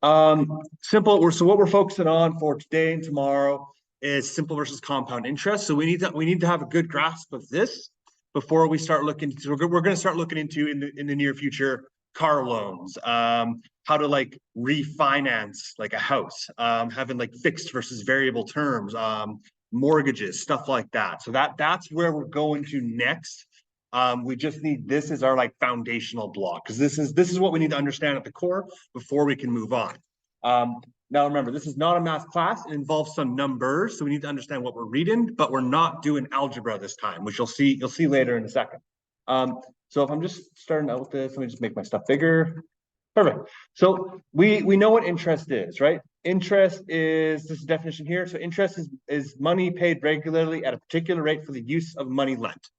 Simple. So what we're focusing on for today and tomorrow is simple versus compound interest. So we need to have a good grasp of this before we start looking. So we're going to start looking into in the near future car loans, how to like refinance like a house, having like fixed versus variable terms, mortgages, stuff like that. So that's where we're going to next. We just need this as our like foundational block because this is what we need to understand at the core before we can move on. Now remember, this is not a math class. It involves some numbers, so we need to understand what we're reading, but we're not doing algebra this time, which you'll see later in a second. So if I'm just starting out with this, let me just make my stuff bigger. Perfect. So we know what interest is, right? Interest is this definition here. So interest is money paid regularly at a particular rate for the use of money lent.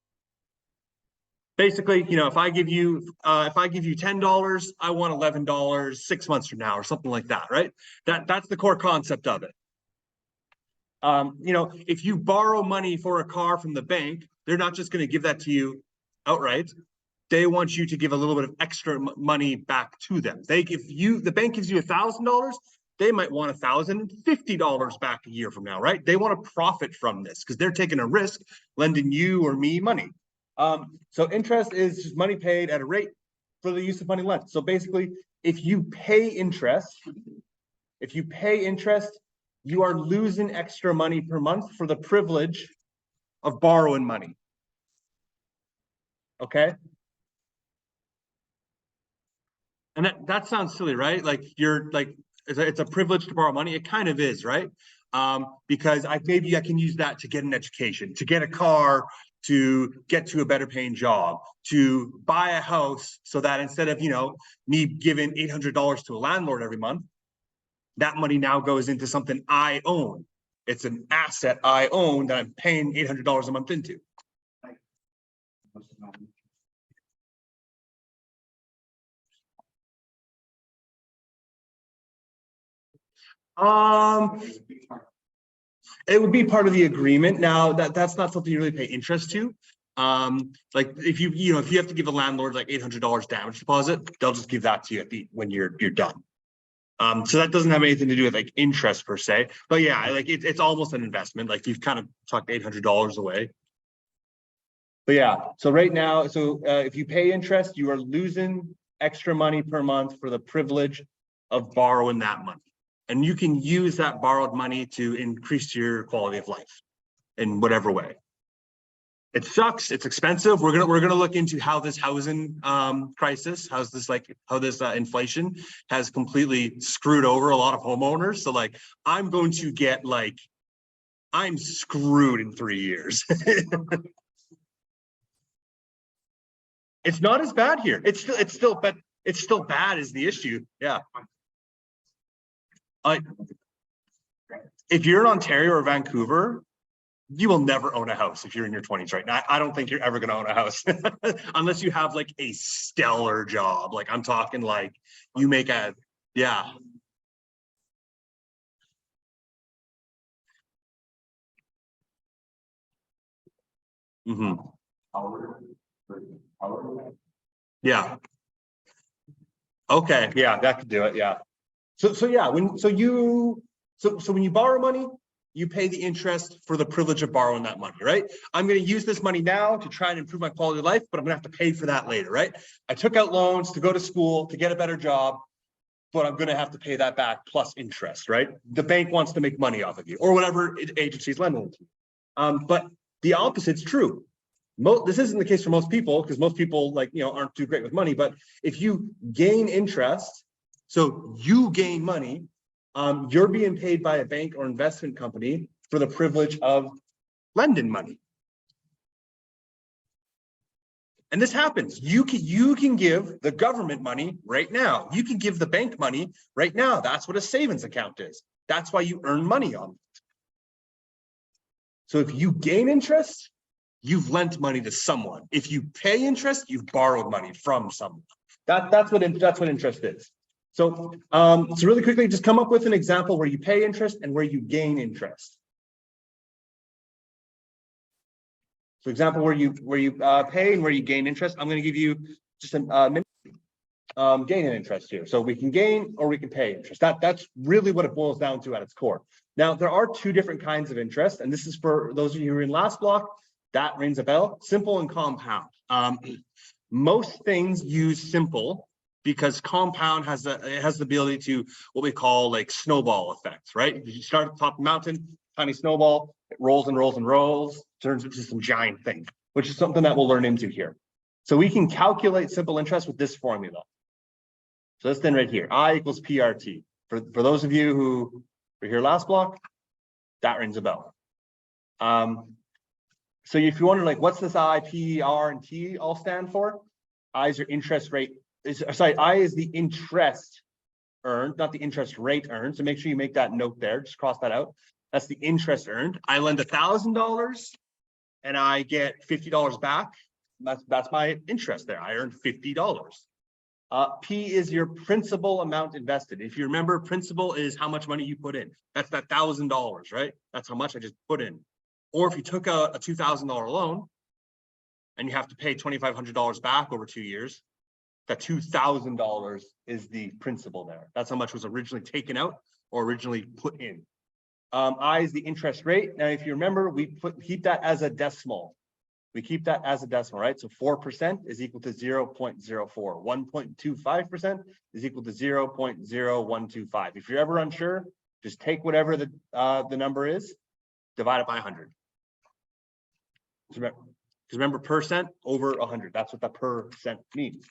Basically, if I give you $10, I want $11 6 months from now or something like that, right? That's the core concept of it. If you borrow money for a car from the bank, they're not just going to give that to you outright. They want you to give a little bit of extra money back to them. The bank gives you $1,000, they might want $1,050 back a year from now, right? They want to profit from this because they're taking a risk lending you or me money. So interest is just money paid at a rate for the use of money lent. So basically, if you pay interest, you are losing extra money per month for the privilege of borrowing money. Okay? And that sounds silly, right? Like it's a privilege to borrow money. It kind of is, right? Because maybe I can use that to get an education, to get a car, to get to a better paying job, to buy a house, so that instead of me giving $800 to a landlord every month, that money now goes into something I own. It's an asset I own that I'm paying $800 a month into. It would be part of the agreement. Now that's not something you really pay interest to. Like if you have to give a landlord like $800 damage deposit, they'll just give that to you when you're done. So that doesn't have anything to do with like interest per se. But yeah, like it's almost an investment. Like you've kind of tucked $800 away. But yeah, so right now, if you pay interest, you are losing extra money per month for the privilege of borrowing that money. And you can use that borrowed money to increase your quality of life in whatever way. It sucks. It's expensive. We're gonna look into how this housing crisis, how this inflation has completely screwed over a lot of homeowners. So like, I'm going to get I'm screwed in 3 years. It's not as bad here. It's still bad is the issue. Yeah. If you're in Ontario or Vancouver, you will never own a house if you're in your 20s right now. I don't think you're ever going to own a house unless you have like a stellar job. Like I'm talking like you make yeah. Mm-hmm. Yeah. Okay. Yeah, that could do it. Yeah. So yeah, when you borrow money, you pay the interest for the privilege of borrowing that money, right? I'm going to use this money now to try and improve my quality of life, but I'm going to have to pay for that later, right? I took out loans to go to school, to get a better job, but I'm going to have to pay that back plus interest, right? The bank wants to make money off of you or whatever agency's lending to you. But the opposite's true. This isn't the case for most people because most people aren't too great with money, but if you gain interest, so you gain money, you're being paid by a bank or investment company for the privilege of lending money. And this happens. You can give the government money right now. You can give the bank money right now. That's what a savings account is. That's why you earn money on it. So if you gain interest, you've lent money to someone. If you pay interest, you've borrowed money from someone. That's what interest is. So really quickly, just come up with an example where you pay interest and where you gain interest. So example where you pay and where you gain interest. I'm going to give you just a minute. gain in interest here. So we can gain or we can pay interest. That's really what it boils down to at its core. Now, there are two different kinds of interest, and this is for those of you who are in last block, that rings a bell, simple and compound. Most things use simple because compound has the ability to what we call like snowball effects, right? You start at the top of the mountain, tiny snowball, it rolls and rolls and rolls, turns into some giant thing, which is something that we'll learn into here. So we can calculate simple interest with this formula. So this thing right here, I equals PRT. For those of you who were here last block, that rings a bell. So if you wonder, like, what's this I, P, R, and T all stand for? I is your interest rate. I is the interest earned, not the interest rate earned. So make sure you make that note there. Just cross that out. That's the interest earned. I lend $1,000 and I get $50 back. That's my interest there. I earned $50. P is your principal amount invested. If you remember, principal is how much money you put in. That's that $1,000, right? That's how much I just put in. Or if you took a $2,000 loan and you have to pay $2,500 back over 2 years, that $2,000 is the principal there. That's how much was originally taken out or originally put in. I is the interest rate. Now, if you remember, we keep that as a decimal. We keep that as a decimal, right? So 4% is equal to 0.04. 1.25% is equal to 0.0125. If you're ever unsure, just take whatever the number is, divide it by 100. Because remember, percent over 100. That's what the percent means.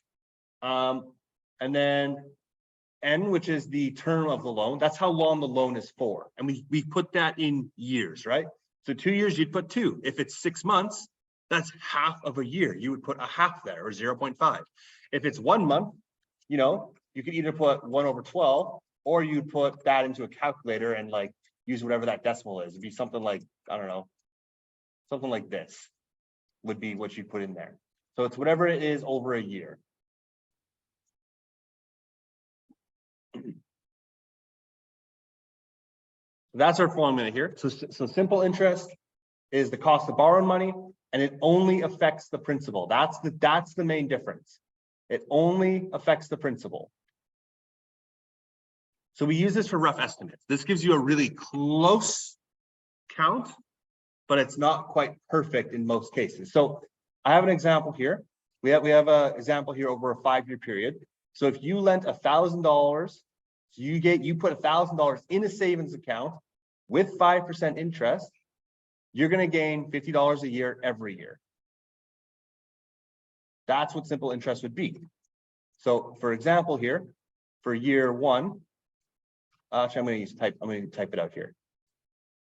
And then N, which is the term of the loan. That's how long the loan is for. And we put that in years, right? So 2 years, you'd put 2. If it's 6 months, that's half of a year. You would put a half there, or 0.5. If it's 1 month, you know, you could either put 1/12, or you'd put that into a calculator and like use whatever that decimal is. It'd be something like, I don't know, something like this would be what you put in there. So it's whatever it is over a year. That's our formula here. So simple interest is the cost of borrowing money, and it only affects the principal. That's the main difference. It only affects the principal. So we use this for rough estimates. This gives you a really close count, but it's not quite perfect in most cases. So I have an example here. We have an example here over a 5-year period. So if you lent $1,000, so you put $1,000 in a savings account with 5% interest, you're going to gain $50 a year every year. That's what simple interest would be. So for example here, for year 1, actually I'm going to type it out here.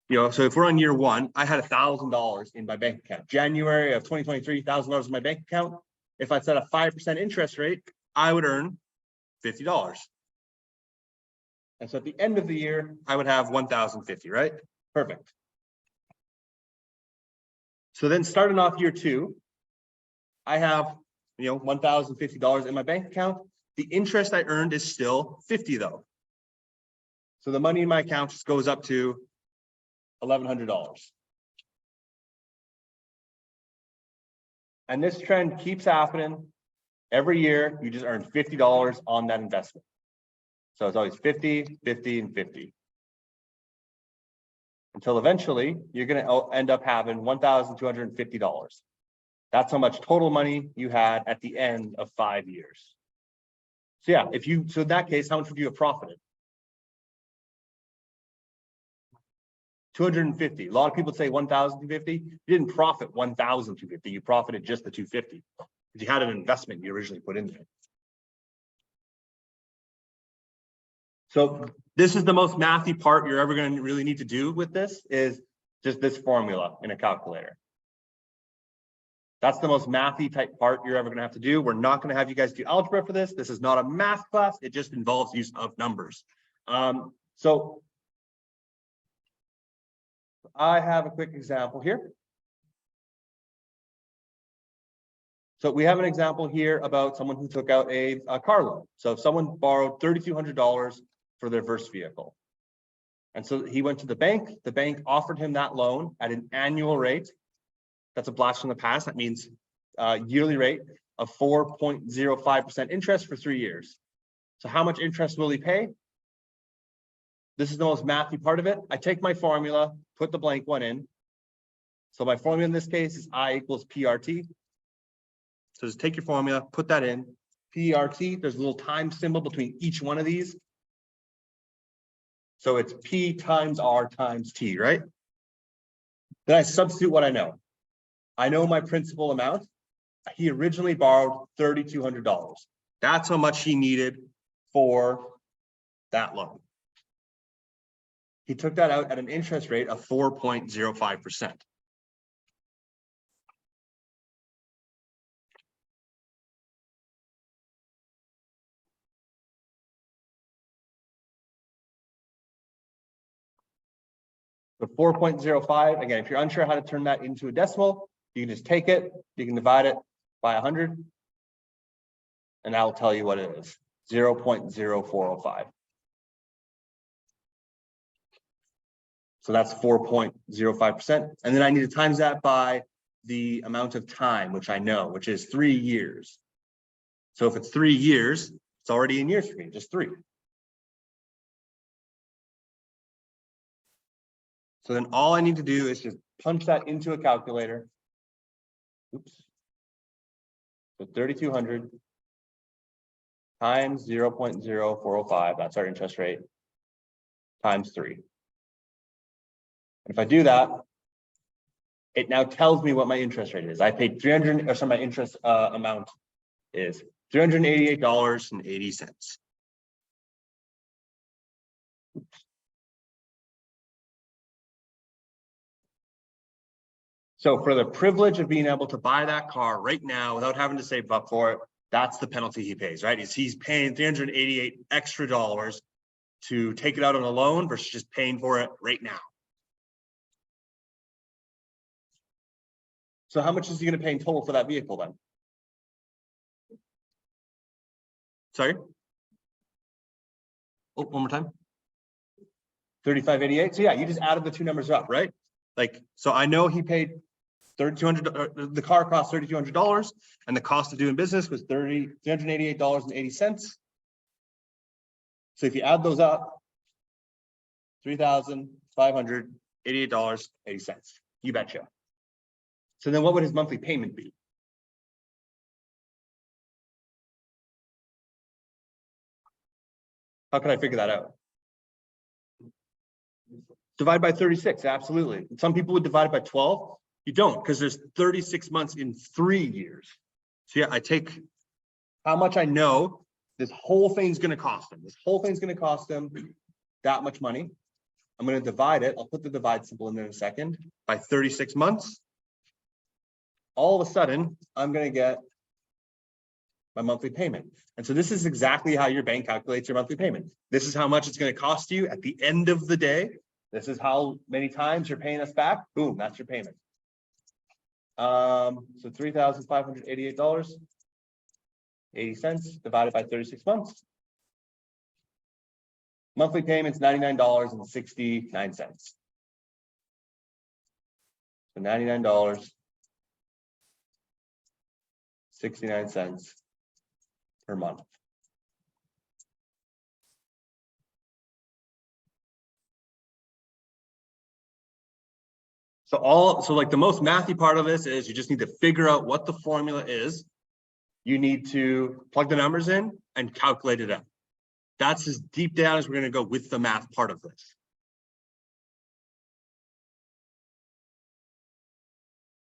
You know, so if we're on year 1, I had $1,000 in my bank account. January of 2023, $1,000 in my bank account. If I set a 5% interest rate, I would earn $50. And so at the end of the year, I would have $1,050, right? Perfect. So then starting off year 2, I have, you know, $1,050 in my bank account. The interest I earned is still 50 though. So the money in my account just goes up to $1,100. And this trend keeps happening. Every year, you just earn $50 on that investment. So it's always 50, 50, and 50. Until eventually, you're going to end up having $1,250. That's how much total money you had at the end of 5 years. So yeah, so in that case, how much would you have profited? 250. A lot of people say 1,250. You didn't profit 1,250. You profited just the 250 because you had an investment you originally put in there. So this is the most mathy part you're ever going to really need to do with this, is just this formula in a calculator. That's the most mathy type part you're ever going to have to do. We're not going to have you guys do algebra for this. This is not a math class. It just involves use of numbers. So I have a quick example here. So we have an example here about someone who took out a car loan. So if someone borrowed $3,200 for their first vehicle. And so he went to the bank offered him that loan at an annual rate. That's a blast from the past. That means yearly rate. of 4.05% interest for 3 years. So how much interest will he pay? This is the most mathy part of it. I take my formula, put the blank one in. So my formula in this case is I equals PRT. So just take your formula, put that in. PRT, there's a little time symbol between each one of these. So it's P times R times T, right? Then I substitute what I know. I know my principal amount. He originally borrowed $3,200. That's how much he needed for that loan. He took that out at an interest rate of 4.05%. So 4.05, again, if you're unsure how to turn that into a decimal, you can just take it, you can divide it by 100, and I'll tell you what it is, 0.0405. So that's 4.05%. And then I need to times that by the amount of time, which I know, which is 3 years. So if it's 3 years, it's already in years for me, just 3. So then all I need to do is just punch that into a calculator. Oops. So 3,200 times 0.0405, that's our interest rate, times 3. And if I do that, it now tells me what my interest rate is. I paid 300, or sorry, my interest amount is $388.80. So for the privilege of being able to buy that car right now without having to save up for it, that's the penalty he pays, right? He's paying $388 extra to take it out on a loan versus just paying for it right now. So how much is he going to pay in total for that vehicle then? Sorry? Oh, one more time. 3588. So yeah, you just added the two numbers up, right? Like, so I know he paid $3,200. The car cost $3,200, and the cost of doing business was $388.80. So if you add those up, $3,588.80. You betcha. So then, what would his monthly payment be? How can I figure that out? Divide by 36, absolutely. Some people would divide it by 12. You don't, because there's 36 months in 3 years. So yeah, I take how much I know this whole thing's going to cost them. This whole thing's going to cost them that much money. I'm going to divide it. I'll put the divide symbol in there in a second by 36 months. All of a sudden, I'm going to get my monthly payment. And so this is exactly how your bank calculates your monthly payment. This is how much it's going to cost you at the end of the day. This is how many times you're paying us back. Boom, that's your payment. So $3,588.80 divided by 36 months. Monthly payments $99.69. So $99.69 per month. So like the most mathy part of this is you just need to figure out what the formula is. You need to plug the numbers in and calculate it out. That's as deep down as we're going to go with the math part of this.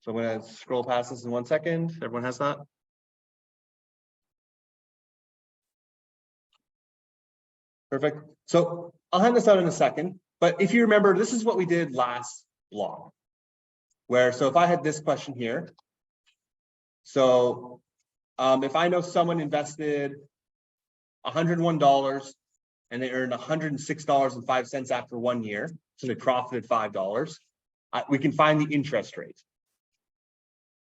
So I'm going to scroll past this in 1 second. Everyone has that? Perfect. So I'll hand this out in a second. But if you remember, this is what we did last block. So if I had this question here, so if I know someone invested $101 and they earned $106.05 after 1 year, so they profited $5, we can find the interest rate,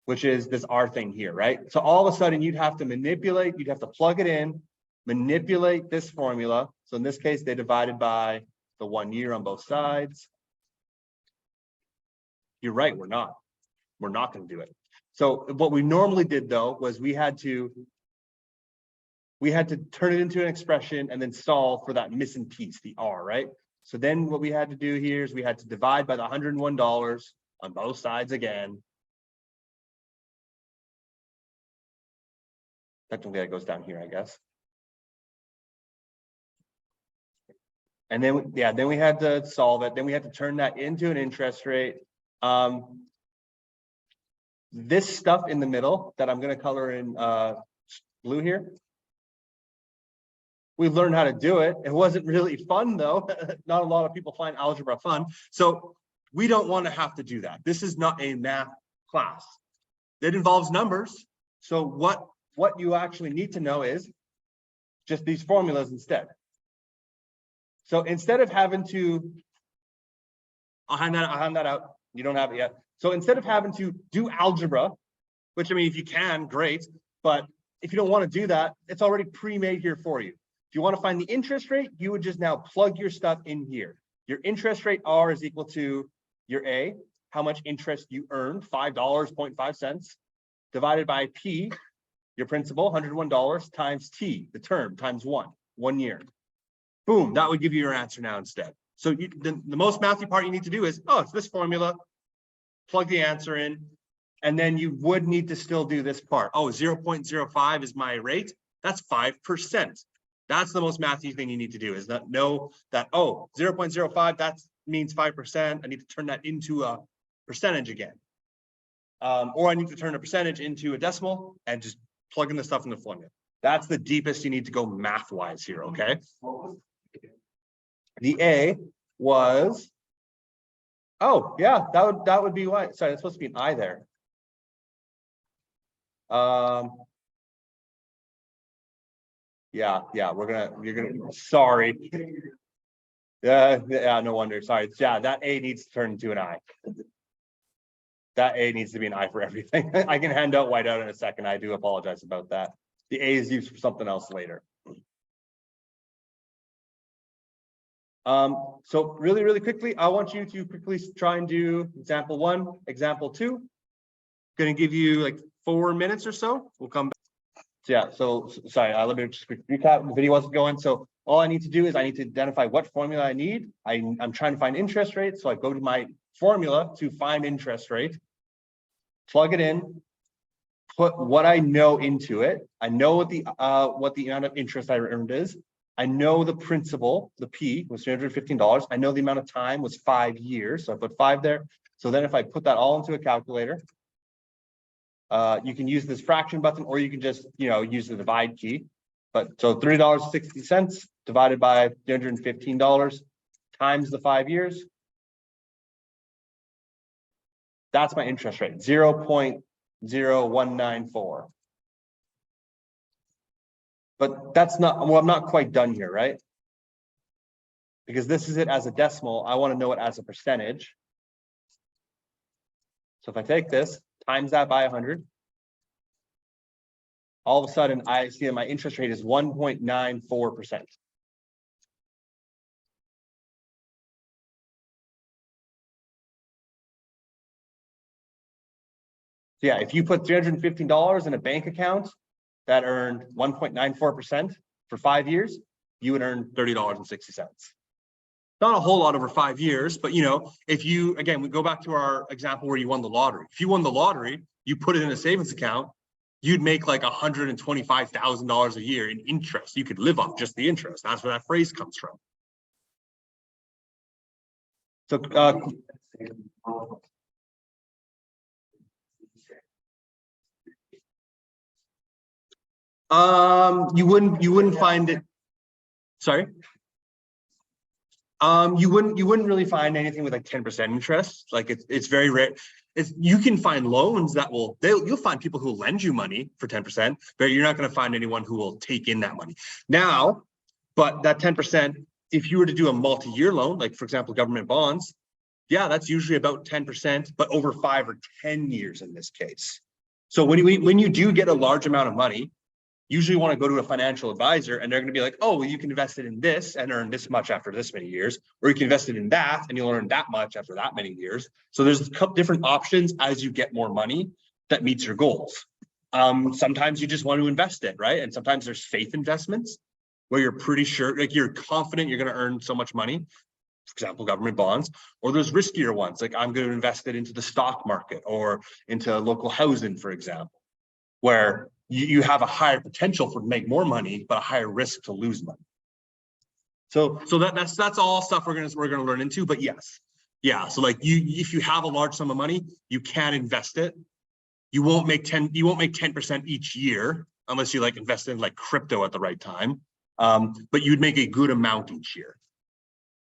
which is this R thing here, right? So all of a sudden you'd have to manipulate, you'd have to plug it in, manipulate this formula. So in this case, they divided by the 1 year on both sides. You're right, we're not going to do it. So what we normally did though, was we had to turn it into an expression and then solve for that missing piece, the R, right? So then what we had to do here is we had to divide by the $101 on both sides again. Technically that goes down here, I guess. And then, yeah, then we had to solve it. Then we had to turn that into an interest rate. This stuff in the middle that I'm going to color in blue here, we've learned how to do it. It wasn't really fun though. Not a lot of people find algebra fun. So we don't want to have to do that. This is not a math class. It involves numbers. So what you actually need to know is just these formulas instead. So instead of having to, I'll hand that out. You don't have it yet. So instead of having to do algebra, which I mean, if you can, great. But if you don't want to do that, it's already pre-made here for you. If you want to find the interest rate, you would just now plug your stuff in here. Your interest rate R is equal to your A, how much interest you earned, $5.05, divided by P, your principal, $101, times T, the term, times 1 year. Boom, that would give you your answer now instead. So the most mathy part you need to do is, oh, it's this formula, plug the answer in, and then you would need to still do this part. Oh, 0.05 is my rate. That's 5%. That's the most mathy thing you need to do, is not know that, oh, 0.05, that means 5%. I need to turn that into a percentage again. Or I need to turn a percentage into a decimal and just plug in the stuff in the formula. That's the deepest you need to go math-wise here, okay? The A was, oh yeah, that would be why. Sorry, that's supposed to be an I there. Yeah, you're gonna, sorry. Yeah, no wonder, sorry. Yeah, that A needs to turn into an I. That A needs to be an I for everything. I can hand out whiteout in a second. I do apologize about that. The A is used for something else later. So really quickly, I want you to quickly try and do example 1, example 2. Going to give you like 4 minutes or so. We'll come back. So yeah, so sorry, let me just quick recap. The video wasn't going. So all I need to do is I need to identify what formula I need. I'm trying to find interest rate. So I go to my formula to find interest rate, plug it in, put what I know into it. I know what the amount of interest I earned is. I know the principal, the P was $315. I know the amount of time was 5 years. So I put 5 there. So then if I put that all into a calculator, you can use this fraction button, or you can just, use the divide key. But so $3.60 divided by $315 times the 5 years. That's my interest rate, 0.0194. But that's not, well, I'm not quite done here, right? Because this is it as a decimal. I want to know it as a percentage. So if I take this, times that by 100, all of a sudden I see that my interest rate is 1.94%. So yeah, if you put $315 in a bank account that earned 1.94% for 5 years, you would earn $30.60. Not a whole lot over 5 years, but if you, again, we go back to our example where you won the lottery. If you won the lottery, you put it in a savings account, you'd make like $125,000 a year in interest. You could live off just the interest. That's where that phrase comes from. So you wouldn't find it. Sorry. You wouldn't really find anything with like 10% interest. Like it's very rare. You can find loans that you'll find people who will lend you money for 10%, but you're not going to find anyone who will take in that money. Now, but that 10%, if you were to do a multi-year loan, like for example, government bonds, yeah, that's usually about 10%, but over 5 or 10 years in this case. So when you do get a large amount of money, usually want to go to a financial advisor, and they're going to be like, oh, well, you can invest it in this and earn this much after this many years, or you can invest it in that and you'll earn that much after that many years. So there's a couple different options as you get more money. that meets your goals. Sometimes you just want to invest it, right? And sometimes there's faith investments where you're pretty sure, like you're confident you're going to earn so much money, for example, government bonds, or there's riskier ones, like I'm going to invest it into the stock market or into local housing, for example, where you have a higher potential for make more money, but a higher risk to lose money. So that's all stuff we're gonna learn into. But yes, yeah. So like if you have a large sum of money, you can invest it. You won't make 10% each year unless you like invest in like crypto at the right time. But you'd make a good amount each year.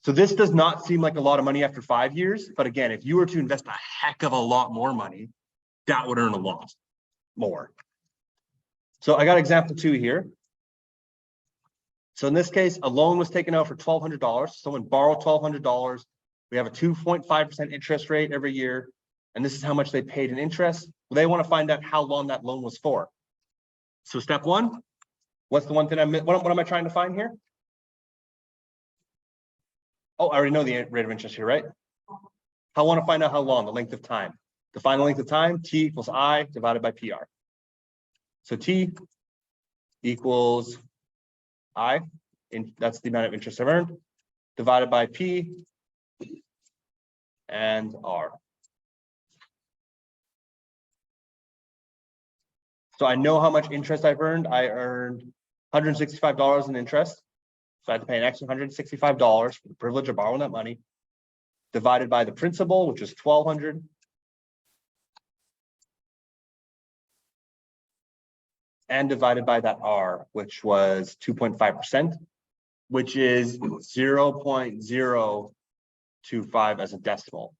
So this does not seem like a lot of money after 5 years. But again, if you were to invest a heck of a lot more money, that would earn a lot more. So I got example 2 here. So in this case, a loan was taken out for $1,200. Someone borrowed $1,200. We have a 2.5% interest rate every year. And this is how much they paid in interest. Well, they want to find out how long that loan was for. So step 1, what's the one thing what am I trying to find here? Oh, I already know the rate of interest here, right? I want to find out how long, the length of time. Define the length of time, T equals I divided by PR. So T equals I, that's the amount of interest I've earned, divided by P and R. So I know how much interest I've earned. I earned $165 in interest. So I had to pay an extra $165 for the privilege of borrowing that money, divided by the principal, which is $1,200. And divided by that R, which was 2.5%, which is 0.025 as a decimal.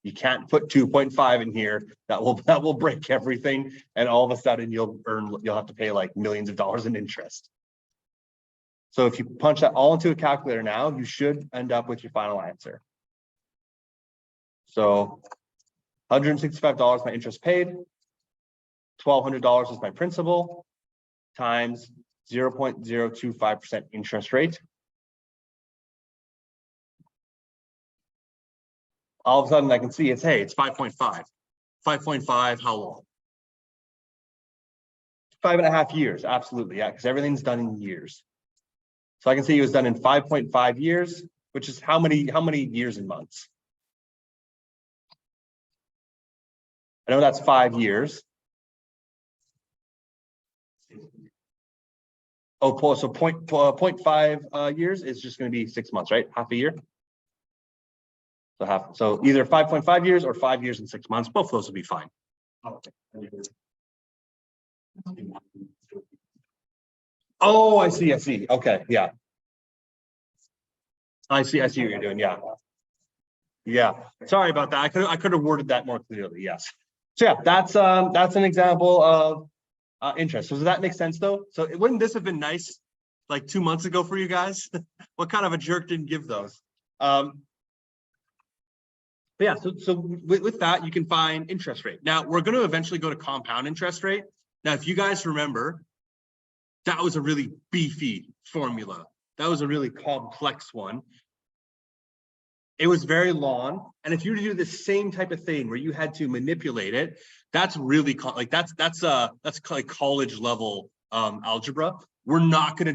You can't put 2.5 in here. That will break everything, and all of a sudden you'll have to pay like millions of dollars in interest. So if you punch that all into a calculator now, you should end up with your final answer. So $165 my interest paid, $1,200 is my principal, times 0.025% interest rate. All of a sudden I can see it's 5.5. 5.5, how long? 5.5 years, absolutely, yeah, because everything's done in years. So I can see it was done in 5.5 years, which is how many years and months? I know that's 5 years. Oh, so 0.5 years is just going to be 6 months, right? Half a year. So either 5.5 years or 5 years and 6 months. Both of those will be fine. Oh, I see. Okay, yeah. I see what you're doing. Yeah. Sorry about that. I could have worded that more clearly. Yes. So yeah, that's an example of interest. So does that make sense though? So wouldn't this have been nice like 2 months ago for you guys? What kind of a jerk didn't give those? But yeah, so with that, you can find interest rate. Now we're going to eventually go to compound interest rate. Now, if you guys remember, that was a really beefy formula. That was a really complex one. It was very long. And if you were to do the same type of thing where you had to manipulate it, that's really like that's like college level algebra. We're not gonna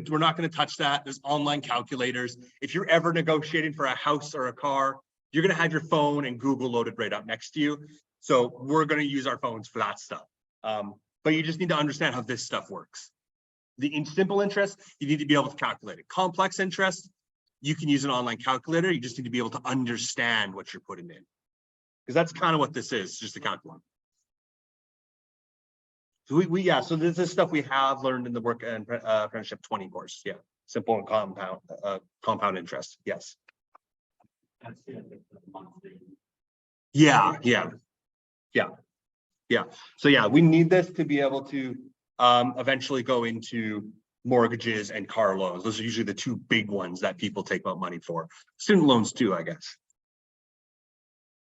touch that. There's online calculators. If you're ever negotiating for a house or a car, you're gonna have your phone and Google loaded right up next to you. So we're gonna use our phones for that stuff. But you just need to understand how this stuff works. The simple interest, you need to be able to calculate it. Complex interest, you can use an online calculator. You just need to be able to understand what you're putting in. Because that's kind of what this is, just a calculator. So so this is stuff we have learned in the work and apprenticeship 20 course. Yeah, simple and compound interest. Yes. Yeah. So yeah, we need this to be able to eventually go into mortgages and car loans. Those are usually the two big ones that people take out money for. Student loans too, I guess.